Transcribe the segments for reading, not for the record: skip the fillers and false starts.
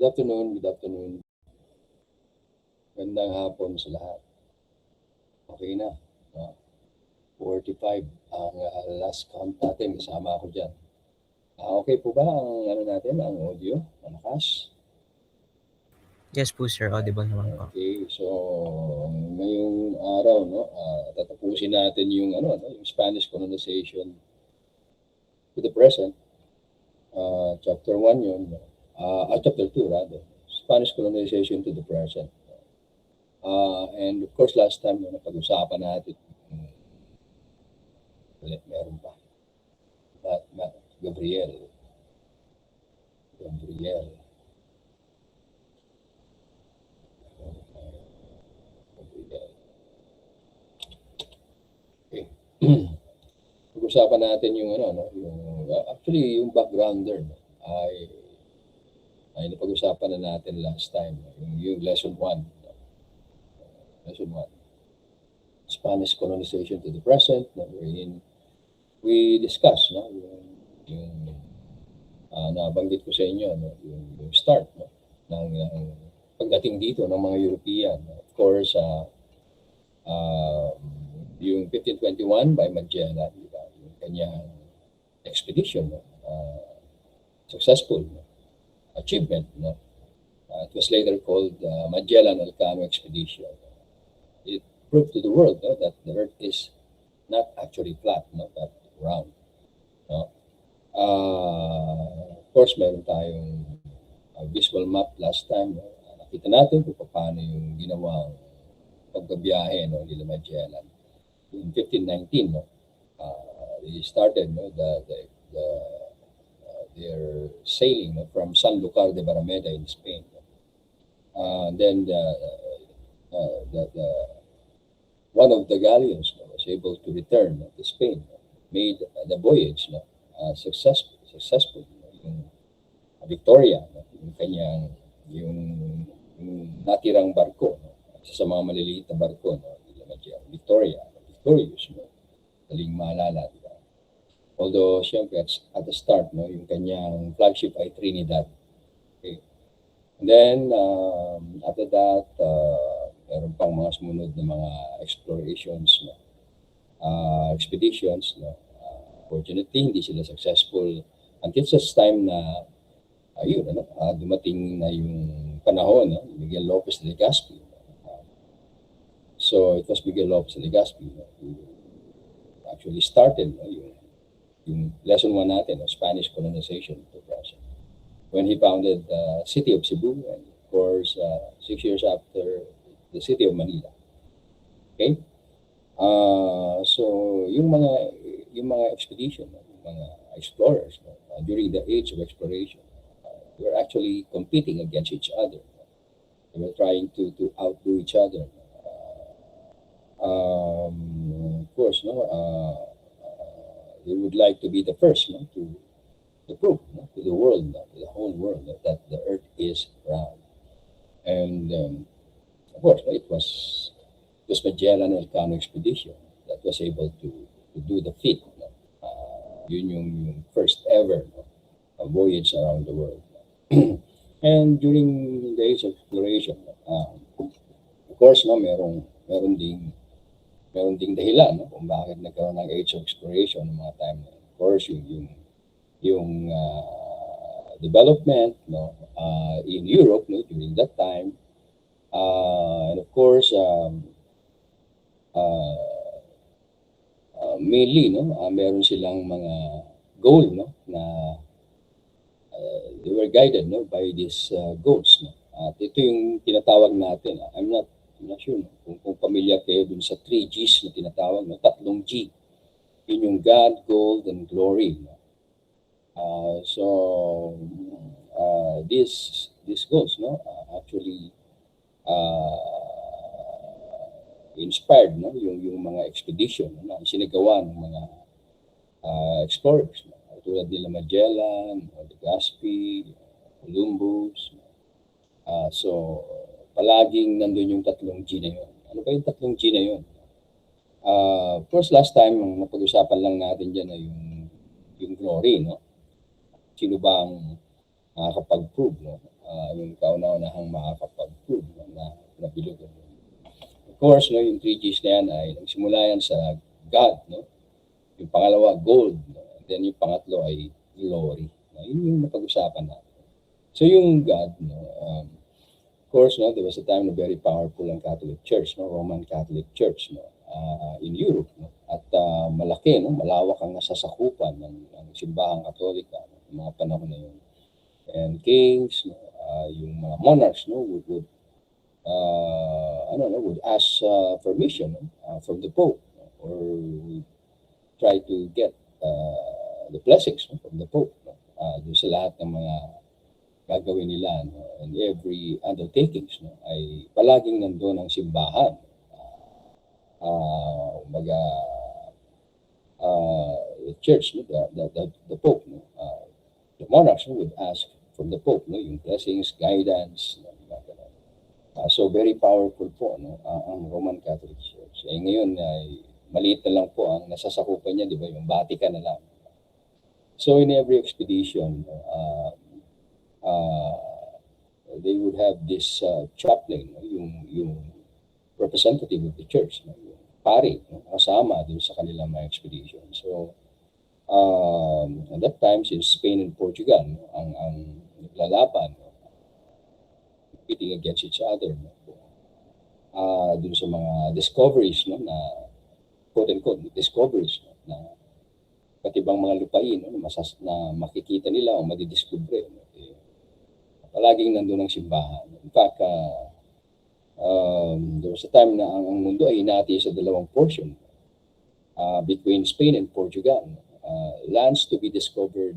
Good afternoon, good afternoon. Gandang hapon sa lahat. Okay na. 45 ang last count natin. Kasama ako dyan. Okay po ba ang natin, ang audio? Malakas? Yes po sir, audible naman po. Okay, so ngayong araw, tatapusin natin yung yung Spanish colonization to the present. Chapter 1 yun. Chapter 2 rather. Spanish colonization to the present. And of course, last time napag-usapan natin meron pa. Gabriel. Okay. Pag-usapan natin yung actually yung backgrounder ay napag-usapan na natin last time, yung lesson 1. Lesson 1. Spanish colonization to the present, wherein we discuss yung nabanggit ko sa inyo yung start ng pagdating dito ng mga European. Of course, yung 1521 by Magellan, yung kanyang expedition, successful achievement. It was later called Magellan-Elcano expedition. It proved to the world that the Earth is not actually flat, but round. Of course, meron tayong visual map last time. Nakita natin kung paano yung ginawang pagbabiyahe nila Magellan. In 1519, they started their sailing from Sanlúcar de Barrameda in Spain. Then one of the galleons was able to return to Spain, made the voyage successful. Yung Victoria, yung kanyang yung natirang barko, isa sa mga maliliit na barko, Victorious, daling maalala, diba? Although, siyempre, at the start, yung kanyang flagship ay Trinidad. Okay. And then, after that, meron pang mga sumunod na mga explorations, expeditions. Fortunately, hindi sila successful until such time na dumating na yung panahon, Miguel Lopez de Legazpi. So it was Miguel Lopez de Legazpi who actually started yung lesson 1 natin, Spanish colonization to the present. When he founded the city of Cebu, and of course, 6 years after, the city of Manila. Okay? So yung mga expedition, yung mga explorers during the age of exploration, were actually competing against each other. They were trying to outdo each other. Of course, they would like to be the first to prove to the world, to the whole world, that the Earth is round. And of course, it was Magellan-Elcano expedition that was able to do the feat. Yun yung first ever voyage around the world. And during the age of exploration, of course, meron ding dahilan kung bakit nagkaroon ng age of exploration ng mga time na. Of course, yung development in Europe during that time, and of course, mainly meron silang mga goal na they were guided by these goals. At ito yung tinatawag natin. I'm not sure kung familiar kayo dun sa 3 G's na tinatawag, 3 G. Yun yung God, Gold, and Glory. So these goals actually inspired yung mga expedition na sinagawa ng mga explorers tulad nila Magellan, Legazpi, Columbus. So palaging nandun yung 3 G na yun. Ano ba yung 3 G na yun? Of course, last time napag-usapan lang natin dyan na yung glory, Sino ba ang nakakapag-prove yung kauna-unahang makakapag-prove na bilugan. Of course, no, yung 3Gs na yan ay nagsimula yan sa God, no? Yung pangalawa, gold, no? And then yung pangatlo ay glory. No? Yun yung napag-usapan natin. So yung God, no, of course, no, there was a time na very powerful ang Catholic Church, no, Roman Catholic Church, no, in Europe, no, at malaki, no, malawak ang nasasakupan ng simbahang Katolika, no, ng mga panahon na yun. And kings, no, yung mga monarchs, no, would would ask permission, no, from the Pope, no, or would try to get the blessings, no, from the Pope, no, doon sa lahat ng mga gagawin nila, no, and every undertakings, no, ay palaging nandoon ang simbahan. The church, no, the Pope, no, the monarchs, no, would ask from the Pope, no, yung blessings, guidance, no, so very powerful po, no, ang Roman Catholic Church. Ngayon ay maliit na lang po ang nasasakupan niya, di ba, yung Vatican na lang. So in every expedition, they would have this chaplain, no, yung representative of the church, no, yung pari, no, kasama dun sa kanilang mga expedition. So at that time, since Spain and Portugal, no, ang naglalaban, no, competing against each other, no, dun sa mga discoveries, no, na quote-unquote discoveries, no, na pati ibang mga lupain, no, na makikita nila o madidiscover, no, palaging nandun ang simbahan. In fact, there was a time na ang mundo ay hinati sa dalawang portion, between Spain and Portugal. Lands to be discovered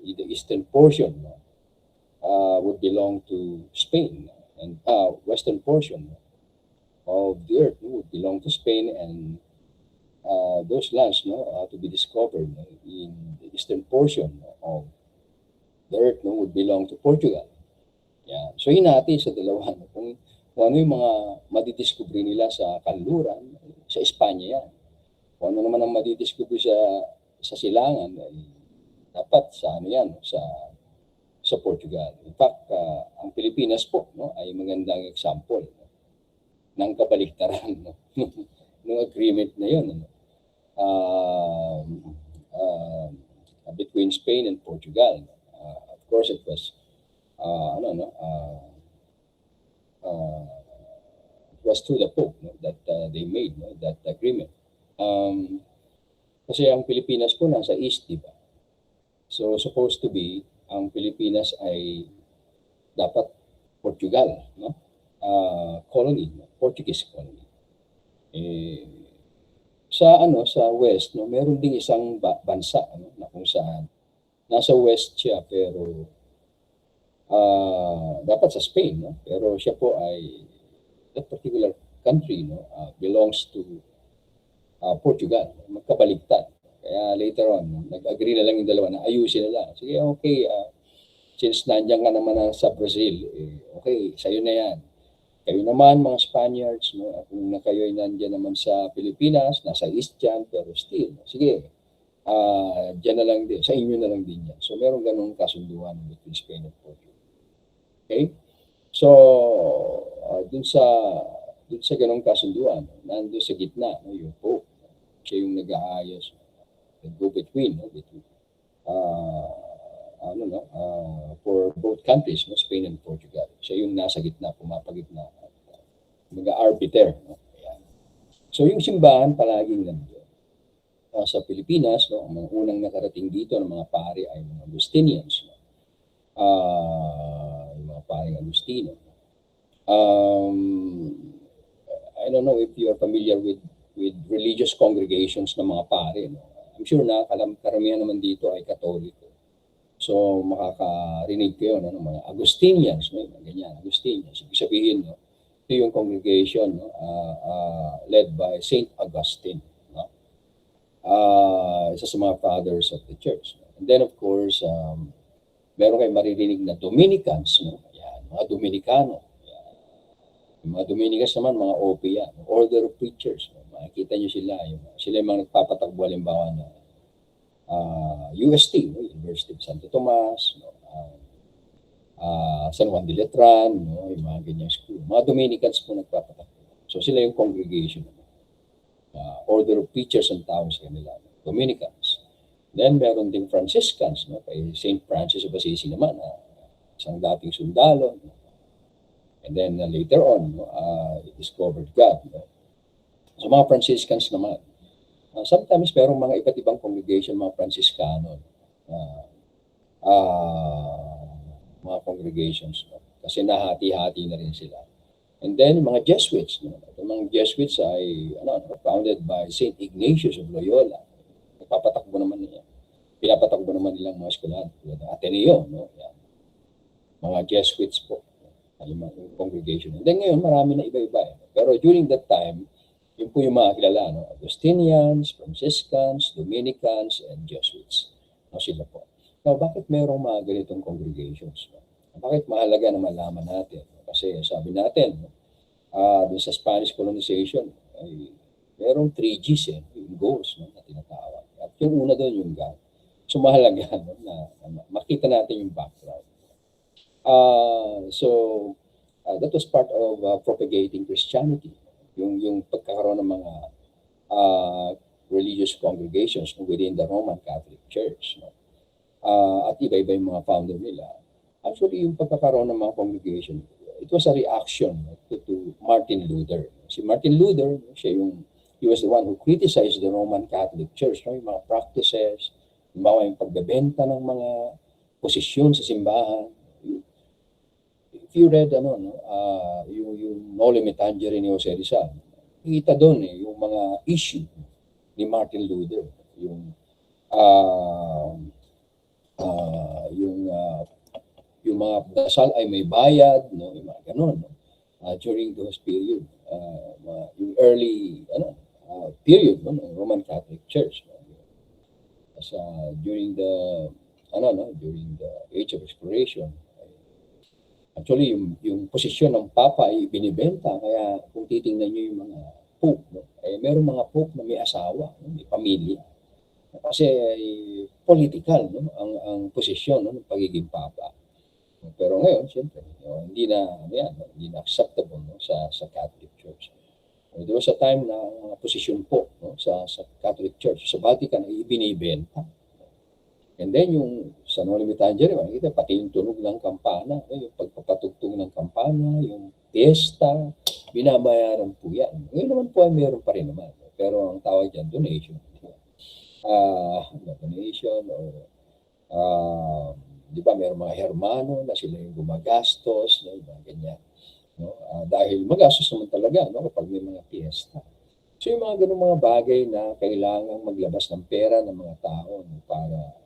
in the eastern portion would belong to Spain, and western portion of the earth would belong to Spain, and those lands, no, to be discovered in the eastern portion of the earth, no, would belong to Portugal. Yeah. So hinati sa dalawa, no, kung ano yung mga madidiscover nila sa kanluran, sa Espanya yan. Kung ano naman ang madidiscover sa silangan, dapat sa ano yan, sa Portugal. In fact, ang Pilipinas po, no, ay magandang example, no, ng kabaliktaran, no, ng agreement na yun, no, between Spain and Portugal. Of course, it was it was through the Pope, no, that they made, no, that agreement. Kasi ang Pilipinas po nasa east, di ba? So supposed to be ang Pilipinas ay dapat Portugal, no? Colony, no? Portuguese colony. Sa west, no, meron ding isang bansa, no, na kung saan nasa west siya, pero dapat sa Spain, no? Pero siya po ay, that particular country, no, belongs to Portugal. Magkabaligtad. Kaya later on, nag-agree na lang yung dalawa na ayusin na lang. Sige, okay, since nandiyan ka naman sa Brazil, okay, sa'yo na yan. Kayo naman, mga Spaniards, no, kung na kayo ay nandiyan naman sa Pilipinas, nasa east yan, pero still, sige, dyan na lang din, sa inyo na lang din yan. So meron ganung kasunduan between Spain and Portugal. Okay? So, dun sa ganung kasunduan, nandun sa gitna, no, yung Pope, siya yung nag-aayos, go between, no, for both countries, no, Spain and Portugal. Siya yung nasa gitna, pumapagitna, mag-arbiter, no. Ayan. So yung simbahan palaging nandun. Sa Pilipinas, no, ang mga unang nakarating dito ng mga pari ay mga Agustinians, no. Yung mga paring Agustino. I don't know if you are familiar with religious congregations ng mga pari, no. I'm sure na karamihan naman dito ay Katoliko. So makakarinig kayo, no, ng mga Agustinians, no, ganyan, Agustinians. Ibig sabihin, no, ito yung congregation, no, led by Saint Augustine, no. Isa sa mga fathers of the church. And then of course, meron kayo maririnig na Dominicans, no. Yan, mga Dominicano. Yan. Yung mga Dominicans naman, mga OP yan, Order of Preachers. No. Makikita nyo sila, sila yung mga nagpapatakbo, halimbawa na UST, no, University of Santo Tomas, no, San Juan de Letran, no, yung mga ganyang school. Mga Dominicans po nagpapatakbo. So sila yung congregation. Order of Preachers ang tawag sa kanila, Dominicans. Then meron ding Franciscans, no, kay St. Francis of Assisi naman, isang dating sundalo. No? And then later on, no, discovered God. No? So mga Franciscans naman. Sometimes merong mga iba't ibang congregation, mga Franciscano, mga congregations. No? Kasi nahati-hati na rin sila. And then mga Jesuits. No? Yung mga Jesuits ay founded by St. Ignatius of Loyola. Nagpapatakbo naman niya. Pinapatakbo naman nilang mga eskwelahan. Ateneo. No? Yan. Mga Jesuits po. Yung congregation. And then ngayon, marami na iba-iba. Pero during that time, yun po yung mga kilala, no? Augustinians, Franciscans, Dominicans, and Jesuits. No, sila po. Now, bakit mayroong mga ganitong congregations? No? Bakit mahalaga na malaman natin? Kasi sabi natin, no? Dun sa Spanish colonization, ay mayroong 3 Gs, yung goals, no? Na tinatawag. At yung una doon, yung God. So, mahalaga, no? Na makita natin yung background. That was part of propagating Christianity. Yung pagkakaroon ng mga religious congregations within the Roman Catholic Church. No? At iba-iba yung mga founder nila. Actually, yung pagkakaroon ng mga congregation, it was a reaction to Martin Luther. Si Martin Luther, he was the one who criticized the Roman Catholic Church. No? Yung mga practices, yung pagbebenta ng mga posisyon sa simbahan. If you read yung Noli Me Tangere ni Jose Rizal, kita doon yung mga issue ni Martin Luther, yung mga dasal ay may bayad, no, yung mga ganun, no? During those period, yung early period, no, ng Roman Catholic Church, no? During the Age of Exploration. Actually, yung posisyon ng Papa ay binibenta. Kaya kung titingnan nyo yung mga Pope, no? Meron mga Pope na may asawa, no? May pamilya. Kasi political, no? Ang posisyon, no? Ng pagiging Papa. Pero ngayon, siyempre, no? Hindi na acceptable, no? sa Catholic Church. There was a time na posisyon po, no? sa Catholic Church, sa Vatican ay binibenta. And then yung sa Noli Me Tangere, makikita pati yung tunog ng kampana, yung pagpapatugtog ng kampana, yung fiesta, binabayaran po yan. Ngayon naman po ay meron pa rin naman. Pero ang tawag dyan, donation. Donation or di ba, meron mga hermano na sila yung gumagastos, no, ganyan. No? Dahil magastos naman talaga, no, kapag may mga fiesta. So yung mga ganung mga bagay na kailangan maglabas ng pera ng mga tao, no, para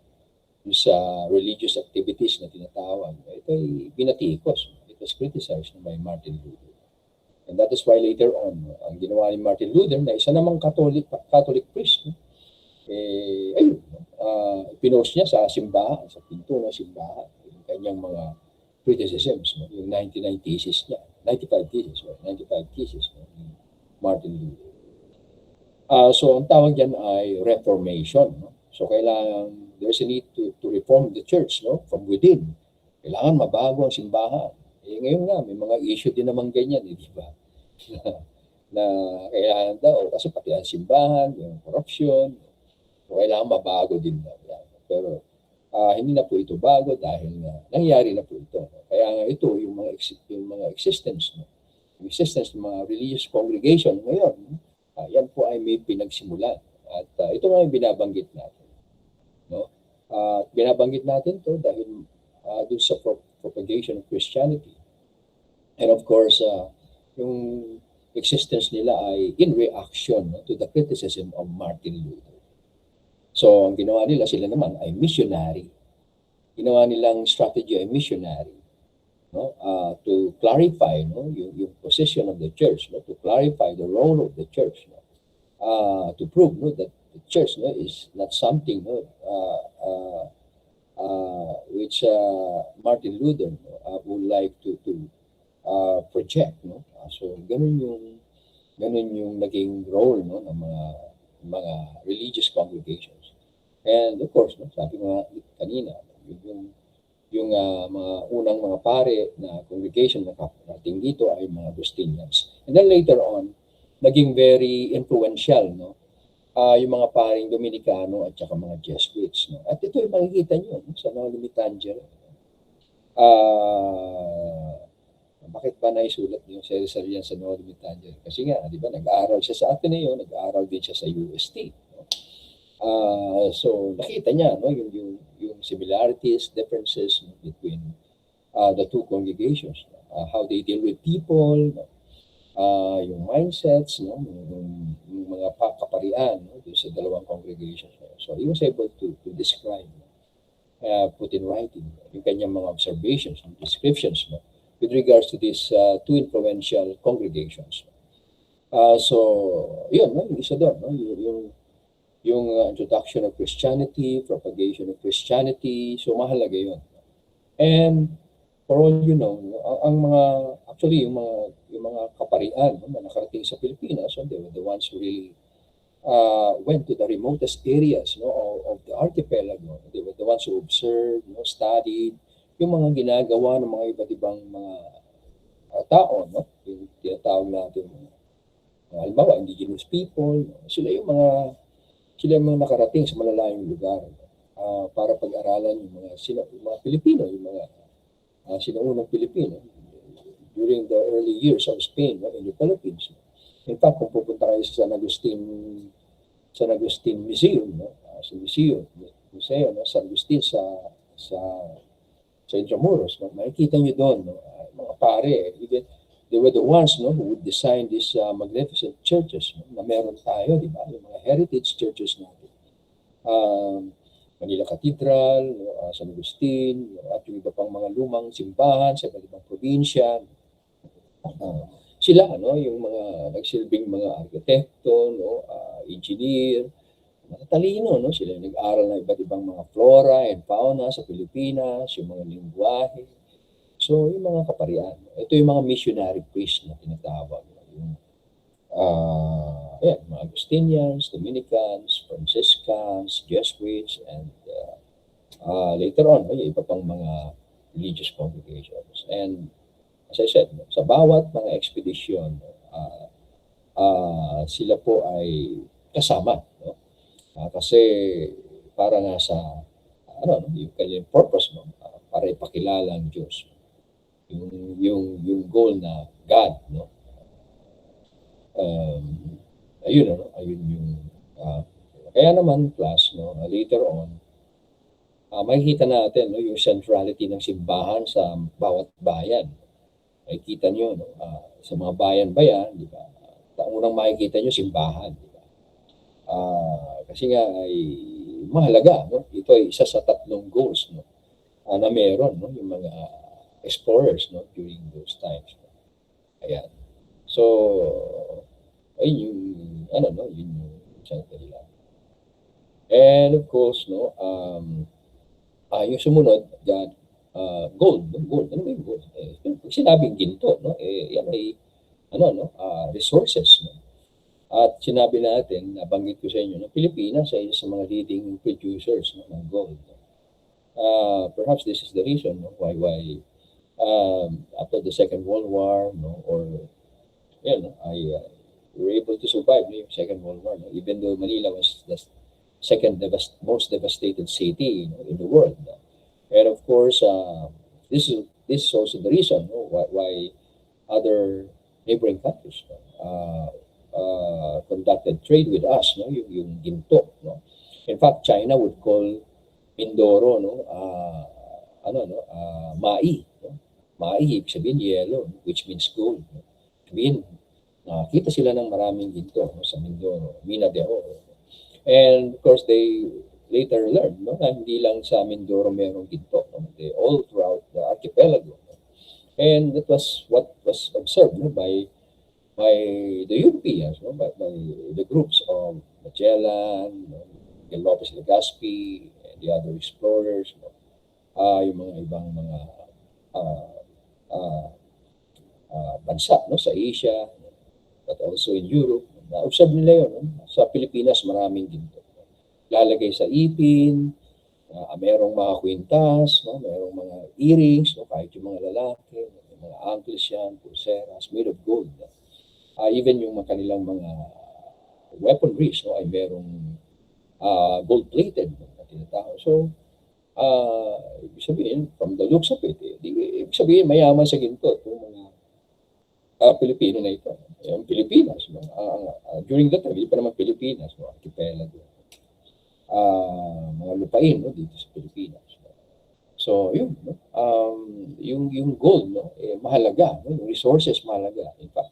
sa religious activities na tinatawag, ito ay binatikos. It was criticized by Martin Luther. And that is why later on, ang ginawa ni Martin Luther na isa namang Catholic priest, no? Pinost niya sa simbahan, sa pinto ng simbahan, yung kanyang mga criticisms, no? Yung 95 thesis niya, no? Martin Luther. So ang tawag dyan ay Reformation. No? So kailangan, there's a need to reform the church, no, from within. Kailangan mabago ang simbahan. Ngayon nga, may mga issue din naman ganyan, di ba? na kailangan daw, kasi pati ang simbahan, yung corruption, so kailangan mabago din daw. Pero hindi na po ito bago dahil nangyari na po ito. Kaya nga ito, yung mga existence, no? Yung existence ng mga religious congregation ngayon, yan po ay may pinagsimulan. At ito nga yung binabanggit natin. No? Binabanggit natin to dahil dun sa propagation of Christianity. And of course, yung existence nila ay in reaction, no, to the criticism of Martin Luther. So, ang ginawa nila, sila naman ay missionary. Ginawa nilang strategy ay missionary, no, to clarify, no, yung position of the church, no, to clarify the role of the church, no, to prove, no, that the church, no, is not something, no, which Martin Luther, no, would like to project, no. So ganun yung naging role, no, ng mga religious congregations. And of course, no, sabi ko nga kanina, yung mga unang mga pare na congregation na nakarating dito ay mga Agustinians. And then later on, naging very influential, no? Yung mga paring Dominicano at saka mga Jesuits, no? At ito yung makikita nyo, no? Sa Noli Me Tangere. Bakit ba naisulat yung Cesarean sa Noli Me Tangere? Kasi nga, di ba, nag-aaral siya sa Ateneo, nag-aaral din siya sa UST. No? So nakita niya, no, yung similarities, differences, no, between the two congregations, no? How they deal with people, no? Yung mindsets, no, yung mga kaparian, no, sa dalawang congregations. No? So he was able to describe, put in writing, yung kanyang mga observations and descriptions, no, with regards to these two influential congregations. So yun, no, yung isa doon, no, yung introduction of Christianity, propagation of Christianity, so mahalaga yun. And for all you know, ang mga, actually, yung mga kaparian, no, na nakarating sa Pilipinas, so they were the ones who really went to the remotest areas, no, of the archipelago. They were the ones who observed, no, studied, yung mga ginagawa ng mga iba't ibang mga tao, no, yung tinatawag natin, halimbawa, indigenous people, no, sila yung mga nakarating sa malalayong lugar para pag-aralan yung mga Pilipino, yung mga sinuunang Pilipino during the early years of Spain, no, in the Philippines. In fact, kung pupunta kayo sa San Agustin Museum, no, sa museo, no, San Agustin sa Intramuros, no, makikita nyo doon, no, mga pare, even they were the ones, no, who would design these magnificent churches, no, na meron tayo, di ba? Yung mga heritage churches natin. Manila Cathedral, no, San Agustin, no, at yung iba pang mga lumang simbahan sa iba't ibang probinsya. Sila, no, yung mga nagsilbing mga arkitekto, no, engineer, matatalino, no, sila nag-aral ng iba't ibang mga flora and fauna sa Pilipinas, yung mga lingwahe. So, yung mga kaparian, ito yung mga missionary priest na tinatawag. Yung, mga Agustinians, Dominicans, Franciscans, Jesuits, and later on, yung iba pang mga religious congregations. And as I said, sa bawat mga expedition, sila po ay kasama. No? Kasi para nga sa yung kanyang purpose, no? Para ipakilala ang Diyos. Yung goal na God, no? Ayun yung kaya naman plus, no, later on makikita natin, no, yung centrality ng simbahan sa bawat bayan. Makikita niyo, no, sa mga bayan-bayan, di ba? Unang makikita niyo simbahan, di ba? Kasi nga ay mahalaga, no? Ito ay isa sa 3 goals, no, na meron, no, yung mga explorers, no, during those times. No? Ayan. So, ayun yung yun yung isang dahilan. And of course, no, yung sumunod, that gold, no? Gold. Ano ba yung gold? Pag sinabing ginto, no, yan ay resources, no? At sinabi natin, nabanggit ko sa inyo, na Pilipinas ay isa sa mga leading producers, no, ng gold. Perhaps this is the reason, no, why after the Second World War, no, or we were able to survive the Second World War, no, even though Manila was the second most devastated city, you know, in the world. No? And of course, this is also the reason, no, why other neighboring countries conducted trade with us, no, yung ginto, no. In fact, China would call Mindoro, no, mai, no. Mai, ibig sabihin yellow, which means gold. No? Sabihin, nakita sila ng maraming ginto, no, sa Mindoro, Mina de Oro. And of course, they later learned, no, na hindi lang sa Mindoro merong ginto, no, they all throughout the archipelago. No? And that was what was observed, no, by the Europeans, no, by the groups of Magellan, no, Miguel Lopez Legazpi, and the other explorers, no, yung mga ibang mga bansa, no, sa Asia, but also in Europe. Na-observe nila yun, no? Sa Pilipinas maraming ginto. Lalagay sa ipin, Merong mga kwintas, no? Merong mga earrings, no? Kahit yung mga lalaki, yung mga ankles yan, pulseras, made of gold. No? Even yung mga kanilang mga weaponries, no? Ay merong gold-plated, no? Na tinatawag. So, ibig sabihin, from the looks of it, ibig sabihin, mayaman sa ginto itong mga Pilipino na ito. Yung Pilipinas, no? During that time, hindi pa naman Pilipinas, no? Archipelago. Mga lupain, no? Dito sa Pilipinas. No? So, yun, no? Yung gold, no? Mahalaga, no? Yung resources mahalaga. In fact,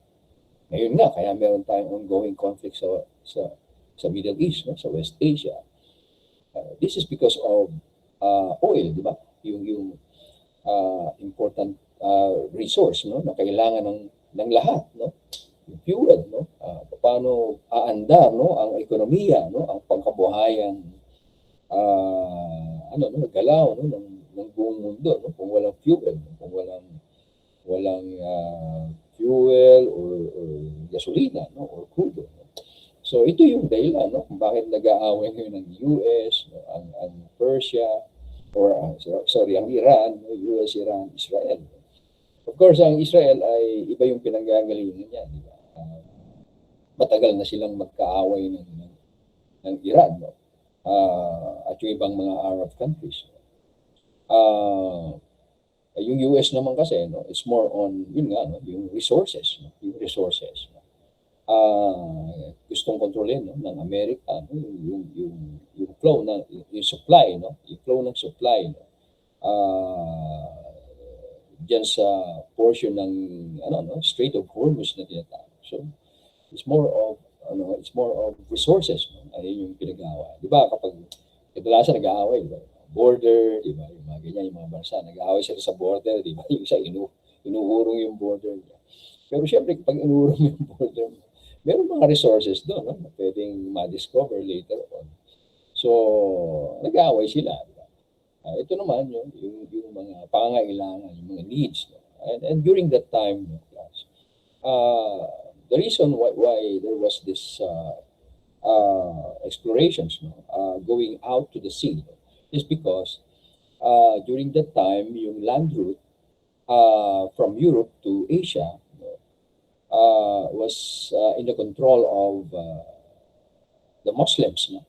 ngayon nga, kaya meron tayong ongoing conflict sa Middle East, no? Sa West Asia. This is because of oil, di ba? Yung important resource, no? Na kailangan ng lahat, no? Yung fuel, no? Paano aandar, no? Ang ekonomiya, no? Ang pangkabuhayan, no? Galaw, no? Ng buong mundo, no? Kung walang fuel, no? Kung walang fuel or gasolina, no? Or crude, no? So ito yung dahilan, no? Kung bakit nag-aaway ngayon ng US, no? ang Persia, or ang Iran, no? US, Iran, Israel. Of course, ang Israel ay iba yung pinanggagalingan niya, di ba? Matagal na silang magkaaway ng Iran, no? At yung ibang mga Arab countries. Yung US naman kasi, no? It's more on, yun nga, no? Yung resources, no? Yung resources, no? Gustong kontrolin, no, ng Amerika, no, yung flow ng yung supply, no, yung flow ng supply, no, diyan sa portion ng Strait of Hormuz na tinatawag. So it's more of resources, no? Ayun yung pinag-aaway. Di ba kapag kadalasan nag-aaway, di ba? Border, di ba? Yung mga ganyan, yung mga bansa, nag-aaway sila sa border, di ba? Yung isa inuurong yung border niya. Pero syempre, pag inuurong yung border, meron mga resources doon, no? Na pwedeng ma-discover later on. So, nag-aaway sila. Diba? Ito naman yung mga pangangailangan, yung mga needs. No? And during that time, no, class, the reason why there was this explorations, no, going out to the sea, no, is because during that time, yung land route from Europe to Asia, was in the control of the Muslims, no?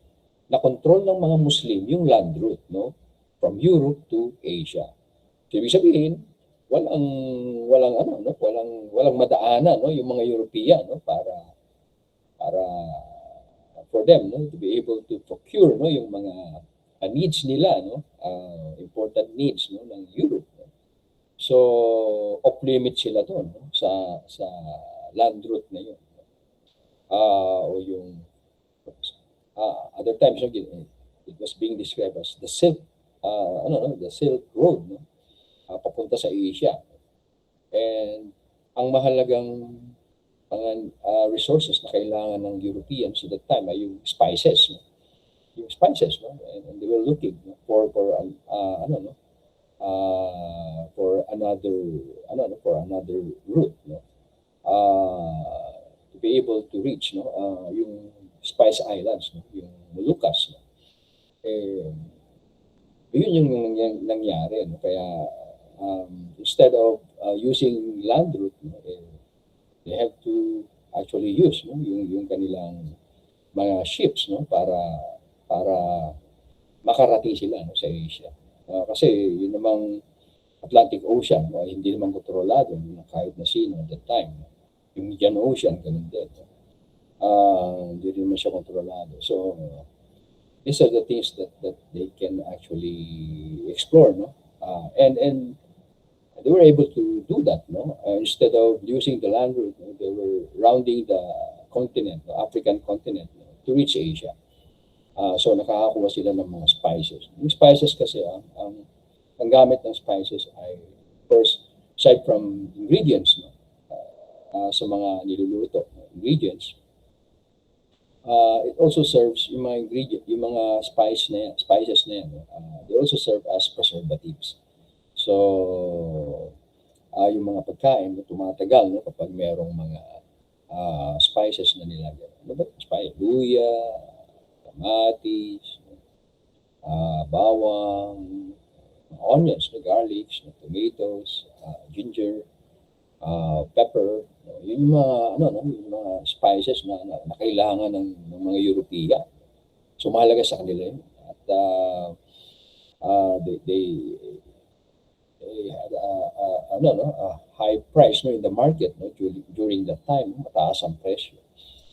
Na-control ng mga Muslim yung land route, no? From Europe to Asia. So, ibig sabihin, walang madaanan, no? Yung mga European, no? Para for them, no? To be able to procure, no? Yung mga needs nila, no? Important needs, no? Ng Europe. So, off-limit sila doon, no? sa land route na yun. O yung other times, no, it was being described as the Silk Road, no? Papunta sa Asia. And ang mahalagang resources na kailangan ng Europeans at that time ay yung spices, no? Yung spices, no? And they were looking, no, for another route, no, to be able to reach, no, yung Spice Islands, no, yung Moluccas, no. Yun yung nangyari, no. Kaya instead of using land route, no, they have to actually use, no, yung kanilang mga ships, no, para makarating sila, no, sa Asia. Kasi yun namang Atlantic Ocean, no, hindi naman kontrolado ng kahit na sino at that time. Yung Indian Ocean, ganun din. Hindi naman siya kontrolado. So, these are the things that they can actually explore, no? And they were able to do that, no? Instead of using the land route, no, they were rounding the continent, the African continent, no, to reach Asia. So, nakakakuha sila ng mga spices. Yung spices kasi, ang gamit ng spices ay, first, aside from ingredients, no, sa mga niluluto, ingredients, it also serves yung mga spices na yan, they also serve as preservatives. So, yung mga pagkain na tumatagal, no, kapag merong mga spices na nilagay. Ano ba? Luya, kamatis, bawang, onions, garlics, tomatoes, ginger, pepper. Yun yung mga yung mga spices na kailangan ng mga European. So mahalaga sa kanila yun. At they had a high price in the market during that time, mataas ang presyo.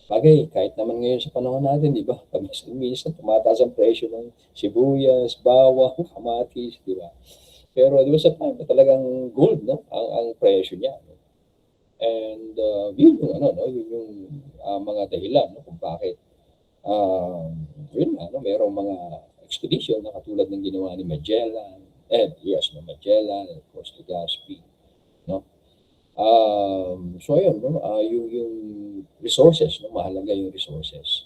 Bagay, kahit naman ngayon sa panahon natin, di ba? Minsan tumataas ang presyo ng sibuyas, bawang, kamatis, di ba? Pero di ba sa time na talagang gold, no? Ang presyo niya. No? And yun yung yun yung mga dahilan no, kung bakit yun merong mga expedition na katulad ng ginawa ni Magellan, Magellan, and of course Legazpi, no? So ayun, no? Yung resources, no? Mahalaga yung resources.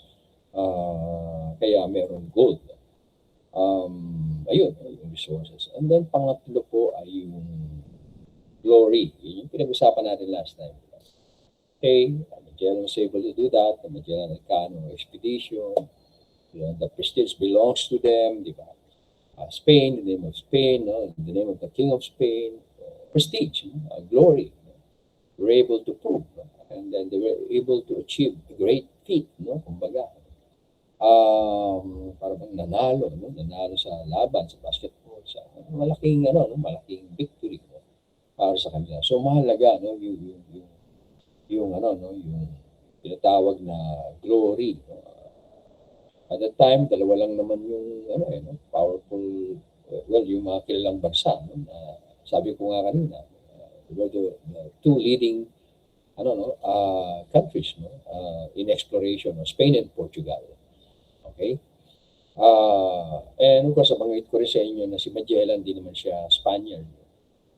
Kaya meron gold. Ayun, yung resources. And then pangatlo po ay yung glory. Yun yung pinag-usapan natin last time. Okay, Magellan was able to do that. The Magellan Elcano expedition. The prestige belongs to them, di ba? Spain, the name of Spain, no? The name of the King of Spain, prestige, glory. They were able to prove, and then they were able to achieve a great feat, no? Kumbaga, parang nanalo, no? Nanalo sa laban, sa basketball, sa malaking, malaking victory, no? Para sa kanila. So mahalaga, no? Yung yung tinatawag na glory, no? At that time, dalawa lang naman yung powerful, yung mga kilalang bansa, no? Sabi ko nga kanina, the two leading countries, no? In exploration, Spain and Portugal. Okay? And of course, nabanggit ko rin sa inyo na si Magellan, di naman siya Spaniard.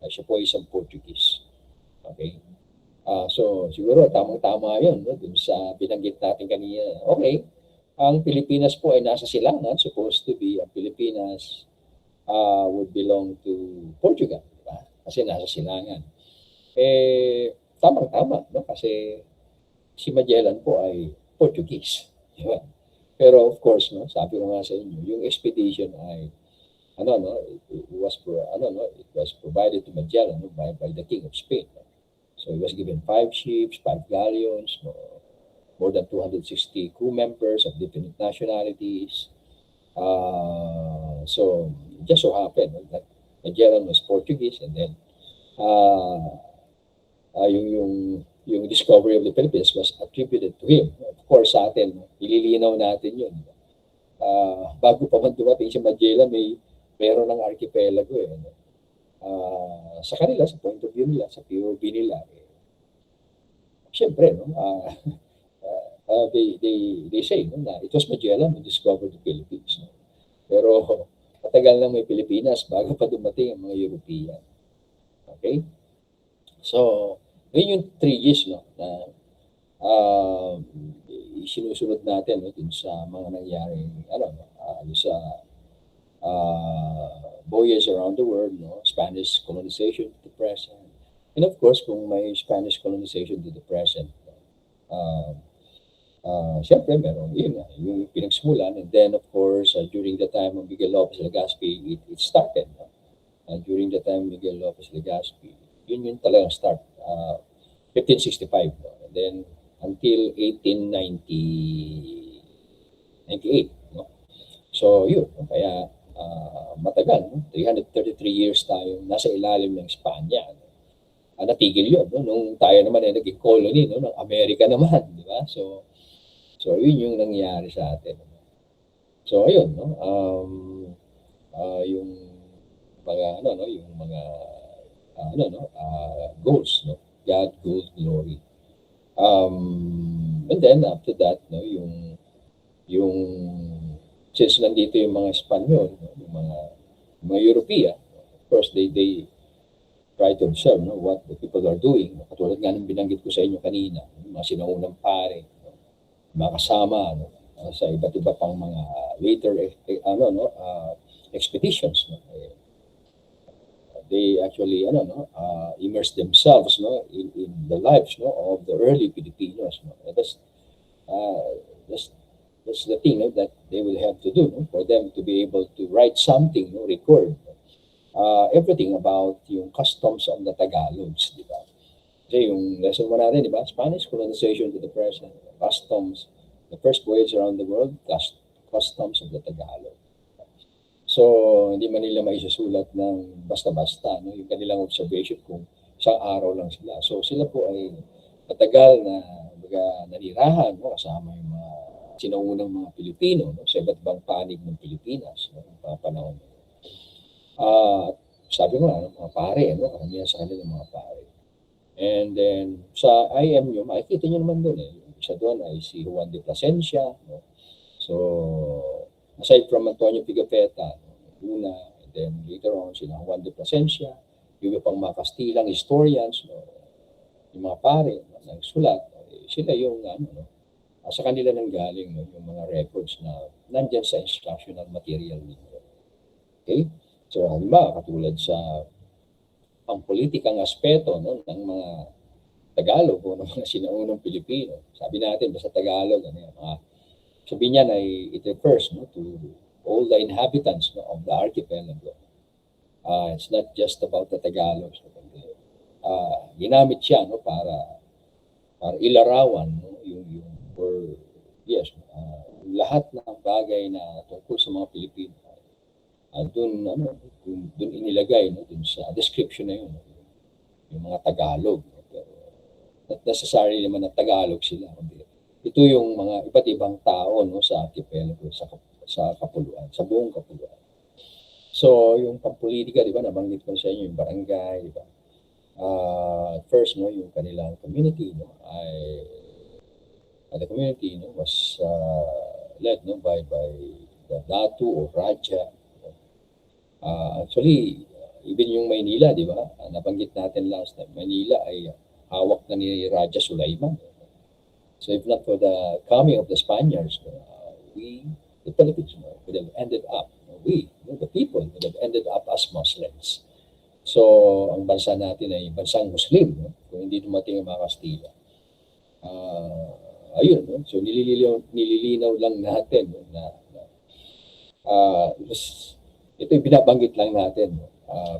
Siya po isang Portuguese. Okay? So, siguro tamang-tama yun, no? Dun sa binanggit natin kanina. Okay, ang Pilipinas po ay nasa silangan. Supposed to be, ang Pilipinas would belong to Portugal. Diba? Kasi nasa silangan. Tamang-tama, no? Kasi si Magellan po ay Portuguese. Diba? Pero of course, no, sabi ko nga sa inyo, yung expedition ay it was provided to Magellan, no, by the King of Spain. No? So he was given 5 ships, 5 galleons, no, more than 260 crew members of different nationalities. So it just so happened, no, that Magellan was Portuguese, and then yung discovery of the Philippines was attributed to him. Of course, sa atin, ililinaw natin yun. Bago pa man dumating si Magellan, meron ng archipelago eh. No? Sa kanila, sa point of view nila, sa POV nila, siyempre, no? They say no, na it was Magellan who discovered the Philippines. No? Pero matagal na may Pilipinas bago pa dumating ang mga European. Okay? So, yun yung 3 Gs, no, na sinusunod natin, no, dun sa mga nangyaring, sa voyage around the world, no, Spanish colonization to the present. And of course, kung may Spanish colonization to the present, siyempre meron yung pinagsimulan. And then of course, during the time of Miguel Lopez Legazpi, it started. No? During the time of Miguel Lopez Legazpi, yun talagang start. 1565. No? And then until 1898. No? So yun. No? Kaya matagal. No? 333 years tayo nasa ilalim ng Espanya. No? Natigil yun. No? Nung tayo naman ay naging colony, no? Ng Amerika naman. Di ba? So yun yung nangyari sa atin. So ayun. No? Yung mga yung mga goals, no? God, gold, glory. And then after that, no, yung since nandito yung mga Espanyol, no, yung mga European, of course they try to observe, no, what the people are doing. No? Katulad nga ng binanggit ko sa inyo kanina, yung mga sinaunang pare, no, mga kasama, no, sa iba't iba pang mga later expeditions, no. They actually immerse themselves, no, in the lives, no, of the early Filipinos. No. That's that's the thing, no, that they will have to do, no, for them to be able to write something, no, record everything about yung customs of the Tagalogs, di ba? Kasi yung lesson mo natin, di ba? Spanish colonization to the present, customs, the first voyage around the world, customs of the Tagalog. So, hindi man nila maisusulat ng basta-basta, no? Yung kanilang observation kung isang araw lang sila. So, sila po ay matagal na nanirahan, no? Kasama yung mga sinaunang mga Pilipino, no? Sa iba't ibang panig ng Pilipinas, no? Mga panahon. Sabi mo nga, mga pare, no? Karamihan sa kanila mga pare. And then, sa IMU, makikita nyo naman doon eh. Isa doon ay si Juan de Plasencia, no? So, aside from Antonio Pigafetta, una, and then later on, sila Juan de Plasencia, yung pang mga Kastilang historians, no? Yung mga pare, no? Nagsulat, sila yung, no? Sa kanila nang galing, no? Yung mga records na nandyan sa instructional material ninyo. Okay? So, halimbawa, katulad sa pangpolitikang aspeto, no? Ng mga Tagalog o ng mga sinaunang Pilipino. Sabi natin, basta Tagalog, ano yan, sabi niya na it refers, no, to all the inhabitants, no, of the archipelago. It's not just about the Tagalog. So, ginamit siya, no, para ilarawan, no, yung lahat ng bagay na tungkol sa mga Pilipino. Doon inilagay, no, doon sa description na yun, no, yung mga Tagalog. No, pero not necessarily naman na Tagalog sila. Ito yung mga iba't ibang tao, no, sa archipelago, sa kapuluan, sa buong kapuluan. So, yung pampolitika, di ba, nabanggit ko sa inyo, yung barangay, di ba? First, no, yung kanilang community, no, the community, no, was led, no, by the Datu or Raja. Actually, even yung Maynila, di ba? Nabanggit natin last time, Maynila ay hawak na ni Raja Sulaiman. So if not for the coming of the Spaniards, the Philippines, would have ended up, the people would have ended up as Muslims. So ang bansa natin ay bansang Muslim, no? Kung hindi dumating ang mga Kastila. Ayun, no? So nililinaw lang natin, no? Ito yung binabanggit lang natin, no?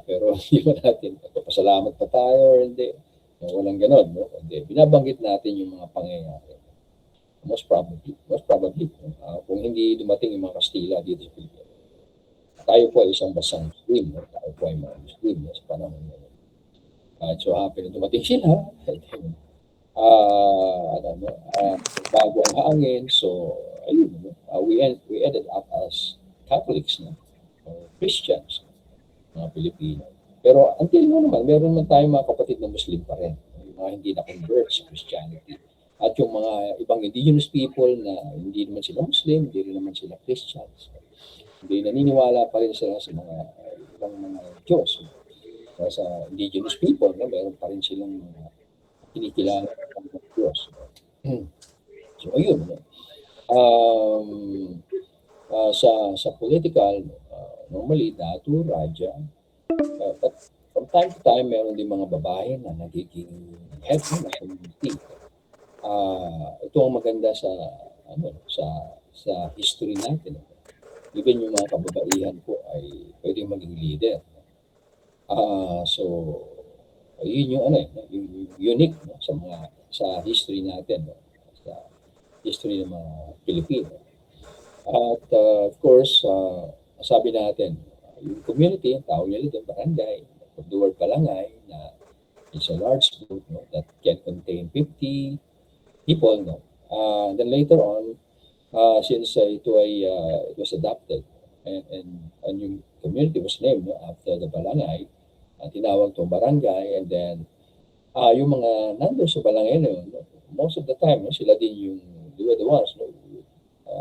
Pero hindi ba natin, pasalamat pa tayo or hindi? Walang ganon, no? Hindi. Binabanggit natin yung mga pangyayari. Most probably, kung hindi dumating yung mga Kastila dito sa Pilipinas. Tayo po ay isang basang Muslim, no? Tayo po ay mga Muslim, no? Sa panahon ngayon. So happy na dumating sila. Bago ang hangin. So, ayun, no? We ended up as Catholics, no? Or Christians, mga Pilipino. Pero until mo naman, meron man tayong mga kapatid na Muslim pa rin. Yung mga hindi na-convert sa Christianity. At yung mga ibang indigenous people na hindi naman sila Muslim, hindi rin naman sila Christians. Hindi naniniwala pa rin sila sa mga ibang mga Diyos. Sa indigenous people, no, meron pa rin silang kinikilala ng mga Diyos. So, ayun. No? Sa political, normally, Datu, Raja, but from time to time, meron din mga babae na nagiging head ng community. Ito ang maganda sa history natin. Even yung mga kababaihan po ay pwedeng maging leader. So yun yung yung unique, no, sa history natin, no, sa history ng mga Pilipino. At of course, sabi natin, yung community, ang tawag nila doon, barangay, from the word barangay, na it's a large group, no, that can contain 50 people, no. Then later on, since it was adopted, and yung community was named, no, after the barangay, tinawag to barangay, and then yung mga nandun sa barangay na yun, no, most of the time, no, sila din yung they were the ones, no,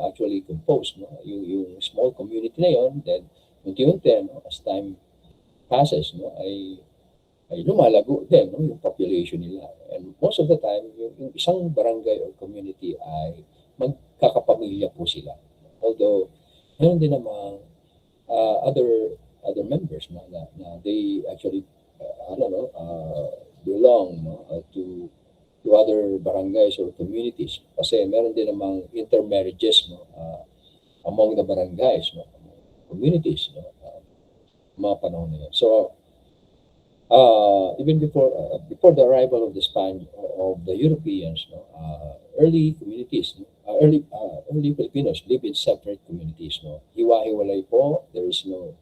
actually composed, no, yung small community na yun. Then unti-unti, no, as time passes, no, ay lumalago din, no, yung population nila. And most of the time, yung isang barangay or community ay magkakapamilya po sila. Although meron din namang other members na they actually belong, no, to other barangays or communities, kasi meron din namang intermarriages, no, among the barangays, no, communities, no, mga panahon na yun. So, even before the arrival of the of the Europeans, no, early communities, no, early Filipinos live in separate communities, no. Hiwa-hiwalay po. There is no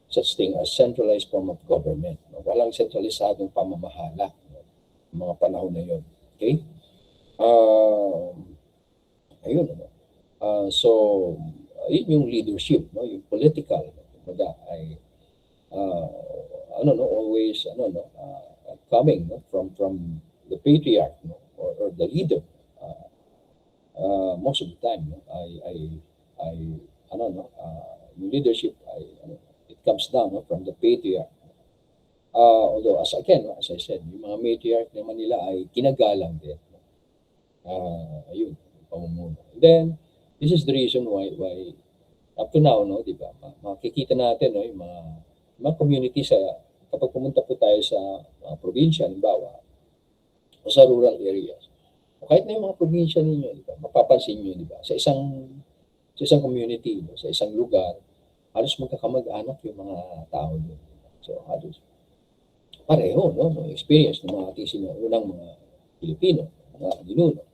such thing as centralized form of government. No? Walang sentralisadong pamamahala, no? Mga panahon na yun. Okay? Ayun, ano. So, yun yung leadership, no? Yung political, no? Kumbaga, ay always coming, no, from the patriarch, no, or the leader. Most of the time, no, I yung leadership it comes down, no, from the patriarch. Although as I said, yung mga matriarch naman nila ay kinagalang din. Ayun, pamumuno. Then this is the reason why up to now, no, di ba, makikita natin, no, yung mga community sa kapag pumunta po tayo sa probinsya, halimbawa, o sa rural areas, o kahit na yung mga probinsya ninyo, di ba, mapapansin nyo, di ba, sa isang community, no, sa isang lugar, halos magkakamag-anak yung mga tao doon. So, halos pareho, no, experience ng mga ating unang mga Pilipino, mga ninuno,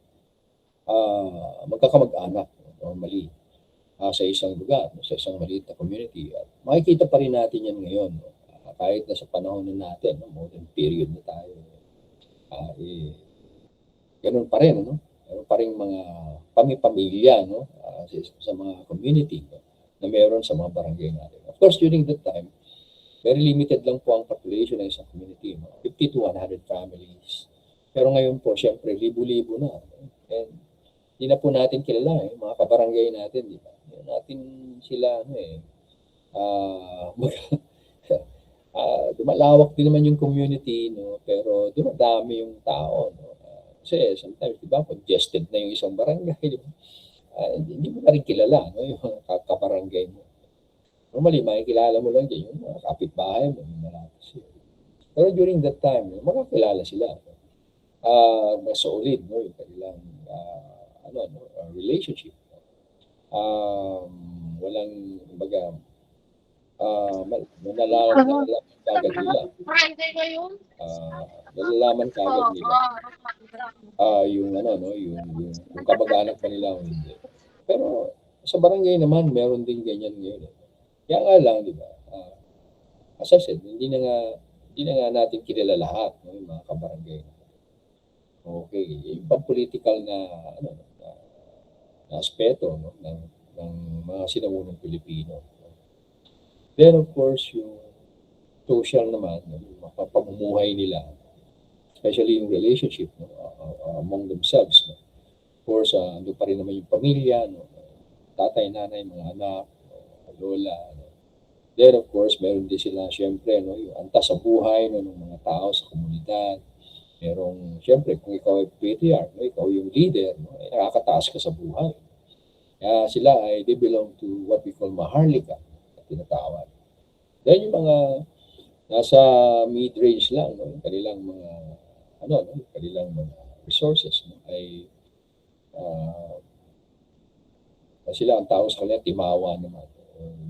magkakamag-anak, normally, sa isang lugar, no, sa isang maliit na community. At makikita pa rin natin yan ngayon, no, kahit na sa panahon na natin, no, modern period na tayo, ganun pa rin, no? Ganun pa rin mga pamilya, no, sa mga community, no, na meron sa mga barangay natin. Of course, during that time, very limited lang po ang population ng isang community, no? 50 to 100 families. Pero ngayon po, syempre, libo-libo na. No? And hindi na po natin kilala, mga kabarangay natin, di ba? Hindi natin sila, dumalawak din naman yung community, no? Pero dumadami yung tao, no? Kasi sometimes, di ba, congested na yung isang barangay, di ba? Hindi mo na rin kilala, no? Yung kabarangay mo. Normally, makikilala mo lang dyan yung mga kapitbahay mo, yung malapit. Pero during that time, makakilala sila. Mas solid, no? Yung kanilang relationship. Walang, kumbaga, nalalaman kagad nila. Nalalaman kagad nila. Yung kamag-anak pa nila o hindi. Pero sa barangay naman, meron din ganyan ngayon. Kaya nga lang, di ba? As I said, hindi na nga natin kilala lahat, no, yung mga kabarangay. Okay, yung pang-political na aspeto, no, ng mga sinaunang Pilipino. Then of course, yung social naman, yung pamumuhay nila, especially yung relationship, no, among themselves. No. Of course, ando pa rin naman yung pamilya, no, tatay, nanay, mga anak, lola. No. Then of course, meron din sila syempre, no, yung antas sa buhay, no, ng mga tao sa komunidad. Merong, syempre, kung ikaw ay patriarch, no, ikaw yung leader, no, nakakataas ka sa buhay. Kaya sila they belong to what we call maharlika, tinatawag. Then yung mga nasa mid-range lang, no, yung kanilang mga kanilang mga resources, no, ay sila ang tawag sa kanila timawa naman,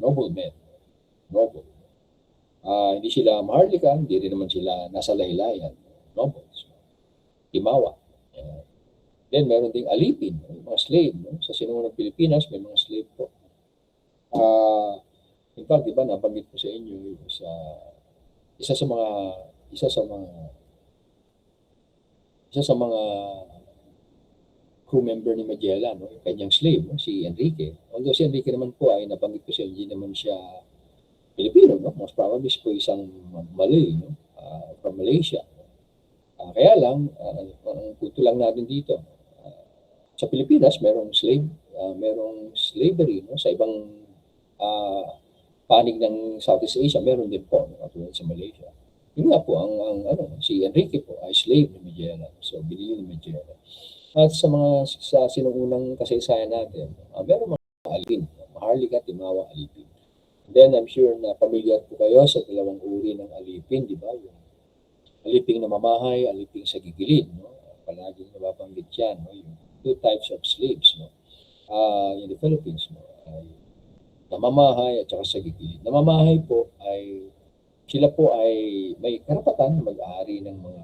noble men, noble. Hindi sila maharlika, hindi rin naman sila nasa laylayan, nobles, timawa. Then meron ding alipin, mga slave, no? Sa sinuunang Pilipinas may mga slave po. In fact, di ba, nabanggit ko sa inyo isa sa mga crew member ni Magellan, no? Yung kanyang slave, no? Si Enrique. Although si Enrique naman po ay nabanggit ko sa inyo, hindi naman siya Pilipino, no? Most probably po isang Malay, no? From Malaysia. Kaya lang, ang punto lang natin dito, sa Pilipinas, merong slavery, no? Sa ibang panig ng Southeast Asia, meron din po, no? Katulad sa Malaysia. Yun nga po, si Enrique po ay slave ni Magellan. So, binili ni Magellan. At sa sinuunang kasaysayan natin, meron mga alipin, maharlika, timawa, alipin. Then, I'm sure na pamilyar po kayo sa dalawang uri ng alipin, di ba? Yung aliping na mamahay, aliping sa gigilid, no? Palaging nababanggit yan, no? Yung two types of slaves, no? In the Philippines, no? namamahay at saka sa gigilid. Namamahay po ay sila po ay may karapatan mag-ari ng mga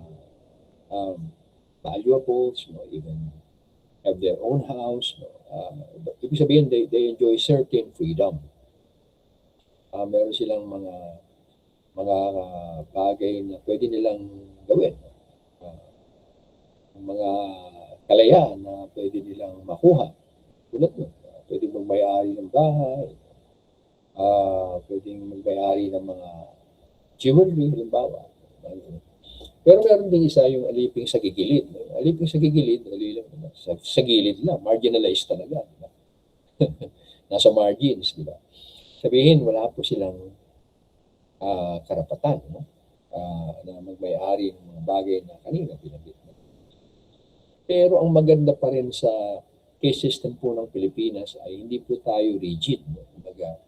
valuables, even have their own house. Ibig sabihin, they enjoy certain freedom. Meron silang mga bagay na pwede nilang gawin. Mga kalayaan na pwede nilang makuha. Tulad nun, pwedeng magmay-ari ng bahay, pwedeng magmay-ari ng mga jewelry, halimbawa. Pero meron din isa yung aliping sa gigilid. Aliping sa gigilid, sa gilid lang, marginalized talaga. Diba? Nasa margins, di ba? Sabihin, wala po silang karapatan, no? Na magmay-ari ng mga bagay na kanina binanggit. Pero ang maganda pa rin sa case system po ng Pilipinas ay hindi po tayo rigid. No? Kumbaga,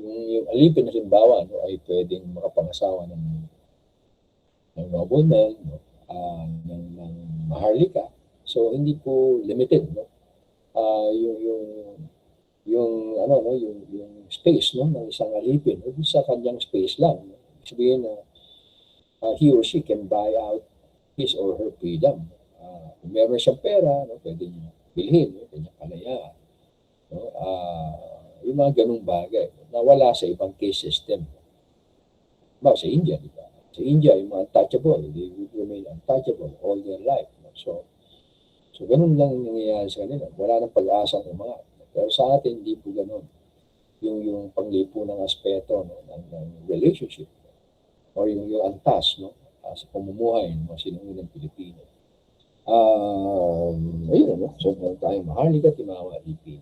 yung alipin, halimbawa, no, ay pwedeng makapangasawa ng nobleman, no? ng maharlika. So hindi po limited, no? Yung space, no, ng isang alipin, no? Sa kanyang space lang. No? Sabihin na he or she can buy out his or her freedom. Kung meron siyang pera, no, pwede niya bilhin, no? Pwede niya kalayaan. No? Yung mga ganung bagay na wala sa ibang case system. Sa India, di ba? Sa India, yung mga untouchable, they would remain untouchable all their life. No? So ganun lang nangyayari sa kanila. Wala nang pag-asang umangat. Pero sa atin, hindi po ganun. Yung panglipo ng aspeto, no, ng relationship, no? Or yung antas, no, sa pamumuhay ng mga sinuunang Pilipino. Ayun, no? So, meron tayong maharlika, timawa, alipin.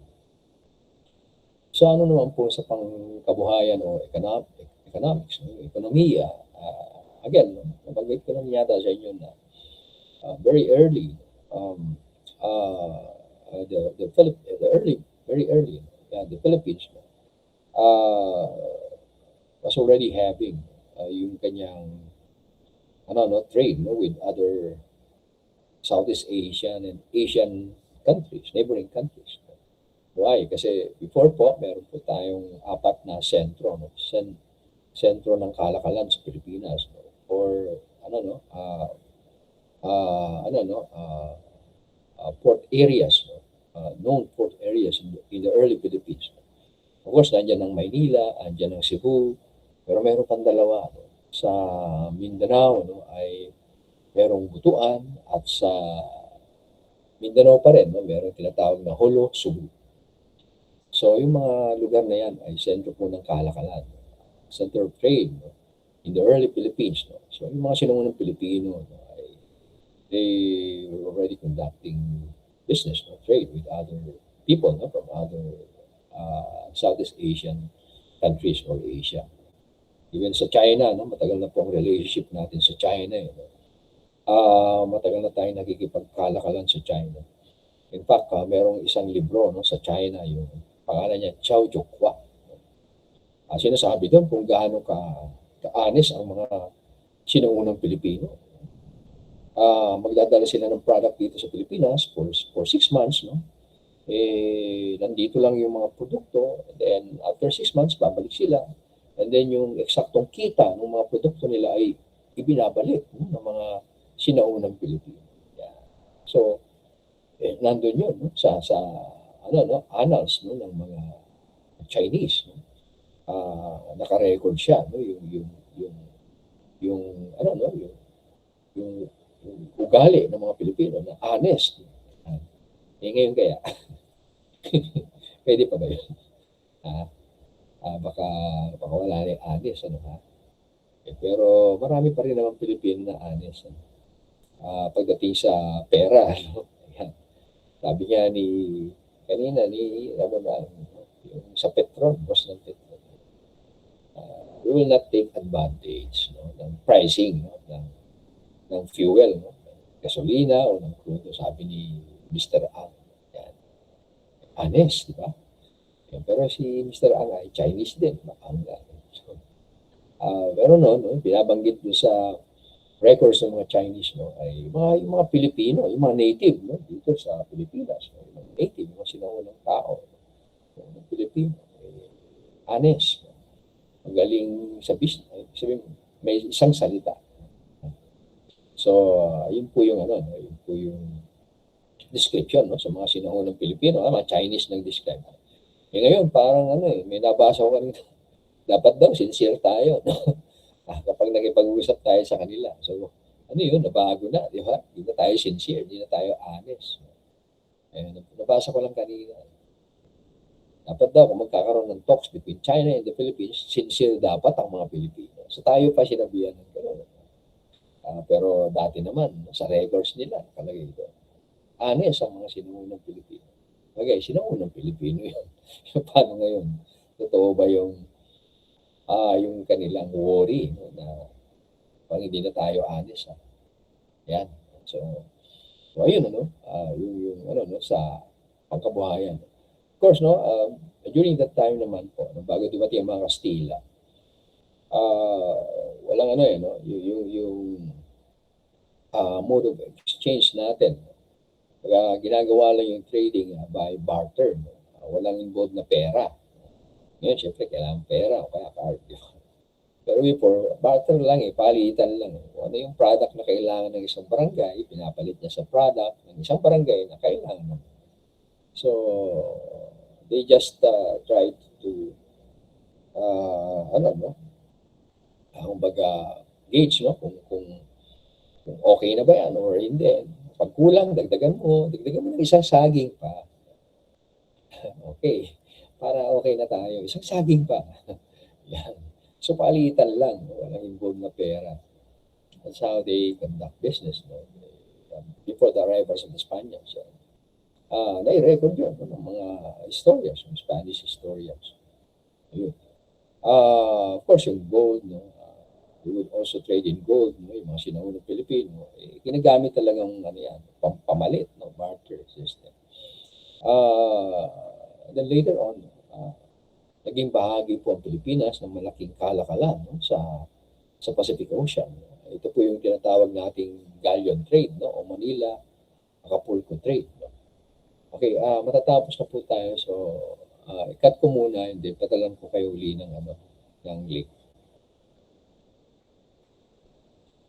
So, ano naman po sa pangkabuhayan o economics, no? Ekonomiya, again, no? Nabanggit ko naman yata sa inyo na very early, the Philippines was already having yung kanyang trade, no, with other Southeast Asian and Asian countries, neighboring countries. Why? Kasi before po, meron po tayong 4 na sentro, no? Sentro ng kalakalan sa Pilipinas, no? Or port areas, no? Known port areas in the early Philippines. Of course, nandiyan ang Maynila, nandiyan ang Cebu, pero meron pang 2, no? Sa Mindanao, no, ay merong Butuan, at sa Mindanao pa rin, no, merong tinatawag na Holo, Subu. So, yung mga lugar na yan ay sentro po ng kalakalan, no? Center of trade, no? In the early Philippines. No? So, yung mga sinungunang Pilipino, no, they were already conducting business, no, trade with other people, no, from other Southeast Asian countries or Asia. Even sa China, no, matagal na po ang relationship natin sa China. No? Matagal na tayo nakikipagkalakalan sa China. In fact, merong isang libro, no, sa China, yung pangalan niya, Chao Jokwa. Sinasabi doon kung gaano ka-honest ang mga sinuunang Pilipino. Magdadala sila ng product dito sa Pilipinas for 6 months, no? Nandito lang yung mga produkto, and then after 6 months, babalik sila. And then yung eksaktong kita ng mga produkto nila ay ibinabalik, no, ng mga sinaunang Pilipino. Yeah. So, nandun yun, no, sa annals, no, ng mga Chinese, no? Naka-record siya, no, yung ugali ng mga Pilipino na honest. Ngayon kaya, pwede pa ba yun? Baka wala na yung honest, ano ha? Pero marami pa rin naman Pilipino na honest. Pagdating sa pera, ano? Sabi niya kanina yung sa Petron, boss ng Petron. We will not take advantage, no, ng pricing, no, ng fuel, no, gasolina o ng crude, sabi ni Mr. Ang. Yan. Honest, di ba? Yan. Pero si Mr. Ang ay Chinese din, Makanga. So, pero no, binabanggit doon sa records ng mga Chinese, no, ay yung mga Pilipino, yung mga native, no, dito sa Pilipinas, no, yung mga native, yung mga sinaunang tao, no, yung Pilipino, honest, magaling sa business. Sabihin, may isang salita. So, yun po yung ano, no? Yun po yung description, no, sa mga sinaunang Pilipino, mga Chinese nag-describe. Eh ngayon, parang ano may nabasa ko kanina, dapat daw sincere tayo, no? Kapag nakipag-usap tayo sa kanila. So, ano yun, nabago na, di ba? Hindi na tayo sincere, hindi na tayo honest. Nabasa ko lang kanina. Dapat daw, kung magkakaroon ng talks between China and the Philippines, sincere dapat ang mga Pilipino. So, tayo pa sinabihan ng gano'n. Pero dati naman, sa records nila, nakalagay ito. Honest ang mga sinuunang Pilipino. Okay, sinuunang Pilipino yun. Paano ngayon? Totoo ba yung kanilang worry, no, na pag hindi na tayo honest, ha? Yan. So ayun, ano, yung ano, no, sa pangkabuhayan. Of course, no, during that time naman po, no, bago dumating ang mga Kastila, walang ano no, yung mode of exchange natin. Kaya ginagawa lang yung trading by barter. No? Walang involved na pera. Ngayon, syempre, kailangan pera o kaya card. Pero before, barter lang palitan lang. Kung ano yung product na kailangan ng isang barangay, pinapalit niya sa product ng isang barangay na kailangan. So, they just try to, kumbaga, gauge, no? Kung okay na ba yan or hindi. Pag kulang, dagdagan mo ng isang saging pa. Okay. Para okay na tayo. Isang saging pa. Yan. So, palitan lang. Walang involved na pera. That's how they conduct business. No? Before the arrivals of the Spaniards. Nai-record yun ng mga historians, mga Spanish historians. Ayun. Of course, yung gold, no? We would also trade in gold, no? Yung mga sinaunang Pilipino. Ginagamit talagang pamalit, no? Barter system. Then later on, naging bahagi po ang Pilipinas ng malaking kalakalan, no? sa Pacific Ocean. Ito po yung tinatawag nating galleon trade, no? O Manila, Acapulco trade. No? Okay, matatapos na po tayo. So, i-cut ko muna, and then patalan ko kayo uli ng link.